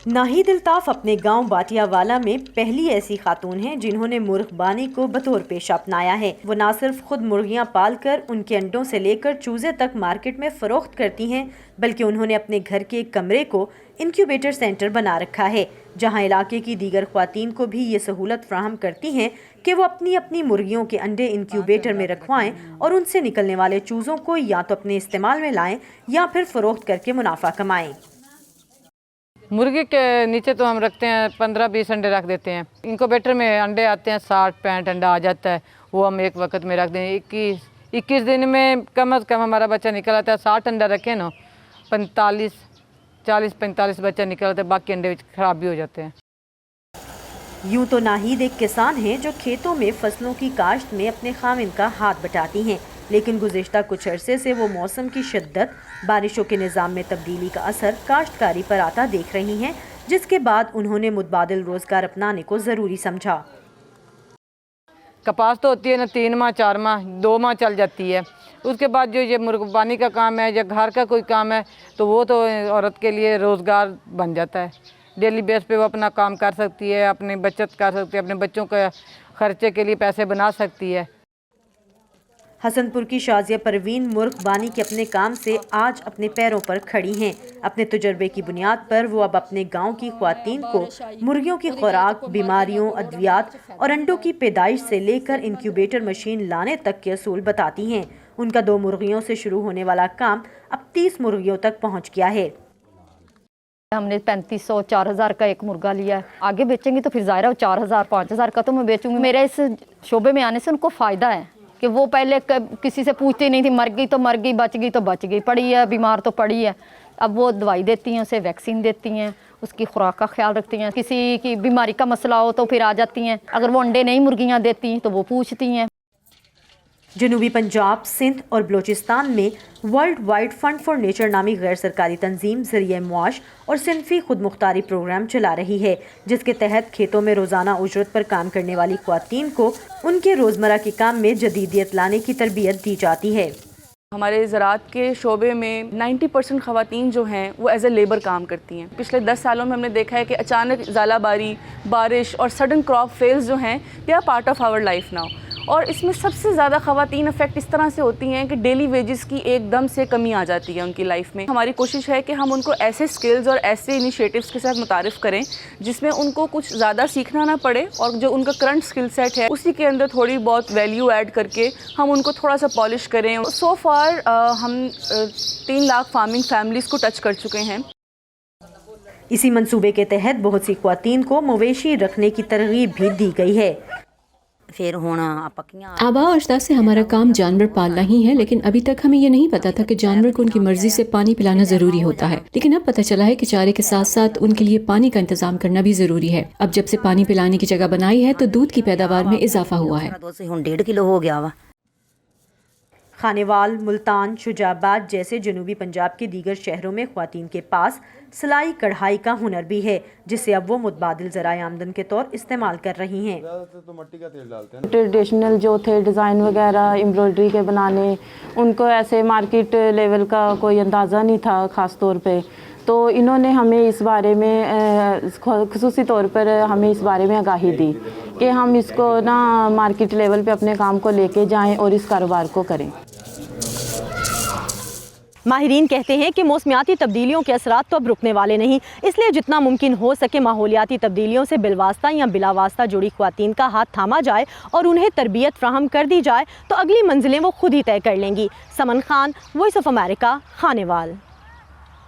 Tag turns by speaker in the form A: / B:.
A: नाहिद अल्ताफ अपने गांव बाटियावाला में पहली ऐसी खातून हैं जिन्होंने मुर्गबानी को बतौर पेशा अपनाया है। वो न सिर्फ खुद मुर्गियां पाल कर उनके अंडों से लेकर चूजे तक मार्केट में फरोख्त करती हैं, बल्कि उन्होंने अपने घर के एक कमरे को इंक्यूबेटर सेंटर बना रखा है, जहां इलाके की दीगर ख्वातीन को भी ये सहूलत फ्राहम करती हैं कि वो अपनी अपनी मुर्गियों के अंडे इंक्यूबेटर में रखवाएं और उनसे निकलने वाले चूज़ों को या तो अपने इस्तेमाल में लाएं या फिर फरोख्त करके मुनाफा कमाएं।
B: मुर्गी के नीचे तो हम रखते हैं 15-20 अंडे रख देते हैं। इंक्यूबेटर में अंडे आते हैं 60-65 अंडा आ जाता है, वो हम एक वक्त में रख दें। 21 दिन में कम से कम हमारा बच्चा निकल आता है। 60 अंडा रखें ना 40-45 बच्चा निकल आता है, बाकी अंडे ख़राब भी हो जाते हैं।
A: यूँ तो नाहिद एक किसान हैं जो खेतों में फसलों की काश्त में अपने खामिन का हाथ बटाती हैं, लेकिन गुज़िश्ता कुछ अरसे से वो मौसम की शिद्दत, बारिशों के निज़ाम में तब्दीली का असर काश्तकारी पर आता देख रही हैं, जिसके बाद उन्होंने मुतबादिल रोज़गार अपनाने को ज़रूरी समझा।
B: कपास तो होती है ना 3 माह 4 माह 2 माह चल जाती है। उसके बाद जो ये मुर्गबानी का काम है या घर का कोई काम है तो वो तो औरत के लिए रोज़गार बन जाता है। डेली बेस पे वो अपना काम कर सकती है, अपनी बचत कर सकती है, अपने बच्चों के खर्चे के लिए पैसे बना सकती है।
A: हसनपुर की शाजिया परवीन मुर्गबानी के अपने काम से आज अपने पैरों पर खड़ी हैं। अपने तजुर्बे की बुनियाद पर वो अब अपने गांव की ख्वातीन को मुर्गियों की खुराक, बीमारियों, अद्वियात और अंडों की पैदाइश से लेकर इंक्यूबेटर मशीन लाने तक के असूल बताती हैं। उनका 2 मुर्गियों से शुरू होने वाला काम अब 30 मुर्गियों तक पहुँच गया है।
C: हमने 3500-4000 का एक मुर्गा लिया है। आगे बेचेंगे तो फिर ज़ाहिर है 4000-5000 का तो मैं बेचूंगी। मेरा इस शोबे में आने से उनको फ़ायदा है कि वो पहले किसी से पूछती नहीं थी, मर गई तो मर गई, बच गई तो बच गई, पड़ी है बीमार तो पड़ी है। अब वो दवाई देती हैं, उसे वैक्सीन देती हैं, उसकी खुराक का ख्याल रखती हैं। किसी की बीमारी का मसला हो तो फिर आ जाती हैं। अगर वो अंडे नहीं मुर्गियाँ देती तो वो पूछती हैं।
A: जनूबी पंजाब, सिंध और बलोचिस्तान में world wide fund for nature नामी गैर सरकारी तंजीम ज़रिए मुआश और सिनफी खुद मुख्तारी प्रोग्राम चला रही है, जिसके तहत खेतों में रोज़ाना उजरत पर काम करने वाली ख्वातीन को उनके रोज़मर्रा के काम में जदीदियत लाने की तरबियत दी जाती है।
D: हमारे ज़राअत के शोबे में 90% ख़वातीन जो हैं वो एज ए लेबर काम करती हैं। पिछले 10 सालों में हमने देखा है कि अचानक ज़ालाबारी, बारिश और सडन क्रॉप फेल्स जो हैं they are part of our life now. और इसमें सबसे ज़्यादा ख़वातीन अफेक्ट इस तरह से होती हैं कि डेली वेजेस की एकदम से कमी आ जाती है उनकी लाइफ में। हमारी कोशिश है कि हम उनको ऐसे स्किल्स और ऐसे इनिशिएटिव्स के साथ मुतारिफ़ करें जिसमें उनको कुछ ज़्यादा सीखना ना पड़े और जो उनका करंट स्किल सेट है उसी के अंदर थोड़ी बहुत वैल्यू ऐड करके हम उनको थोड़ा सा पॉलिश करें। सो फार हम 3 लाख फार्मिंग फैमिलीज़ को टच कर चुके हैं।
A: इसी मंसूबे के तहत बहुत सी ख्वातीन को मवेशी रखने की तरगीब भी दी गई है।
E: आबा और अजदाद से हमारा काम जानवर पालना ही है, लेकिन अभी तक हमें ये नहीं पता था कि जानवर को उनकी मर्जी से पानी पिलाना जरूरी होता है। लेकिन अब पता चला है कि चारे के साथ साथ उनके लिए पानी का इंतजाम करना भी जरूरी है। अब जब से पानी पिलाने की जगह बनाई है तो दूध की पैदावार में इजाफा हुआ है।
F: 1.5 किलो हो गया।
A: खानेवाल, मुल्तान, शुजाबाद जैसे जनूबी पंजाब के दीगर शहरों में ख्वातीन के पास सिलाई कढ़ाई का हुनर भी है, जिसे अब वो मुतबादिल ज़राए आमदन के तौर इस्तेमाल कर रही हैं।
G: ट्रेडिशनल जो थे डिज़ाइन वगैरह एम्ब्रॉयडरी के बनाने, उनको ऐसे मार्केट लेवल का कोई अंदाज़ा नहीं था ख़ास तौर पे, तो इन्होंने हमें इस बारे में खुसूसी तौर पर हमें इस बारे में आगाही दी कि हम इसको ना मार्केट लेवल पे अपने काम को लेके जाएं और इस कारोबार को करें।
H: माहिरीन कहते हैं कि मौसमियाती तब्दीलियों के असरात तो अब रुकने वाले नहीं, इसलिए जितना मुमकिन हो सके माहौलियाती तब्दीलियों से बिलवास्ता या बिलावास्ता जुड़ी ख्वातीन का हाथ थामा जाए और उन्हें तरबियत फ्राहम कर दी जाए तो अगली मंजिलें वो खुद ही तय कर लेंगी। Saman Khan, voice of America, Khanewal.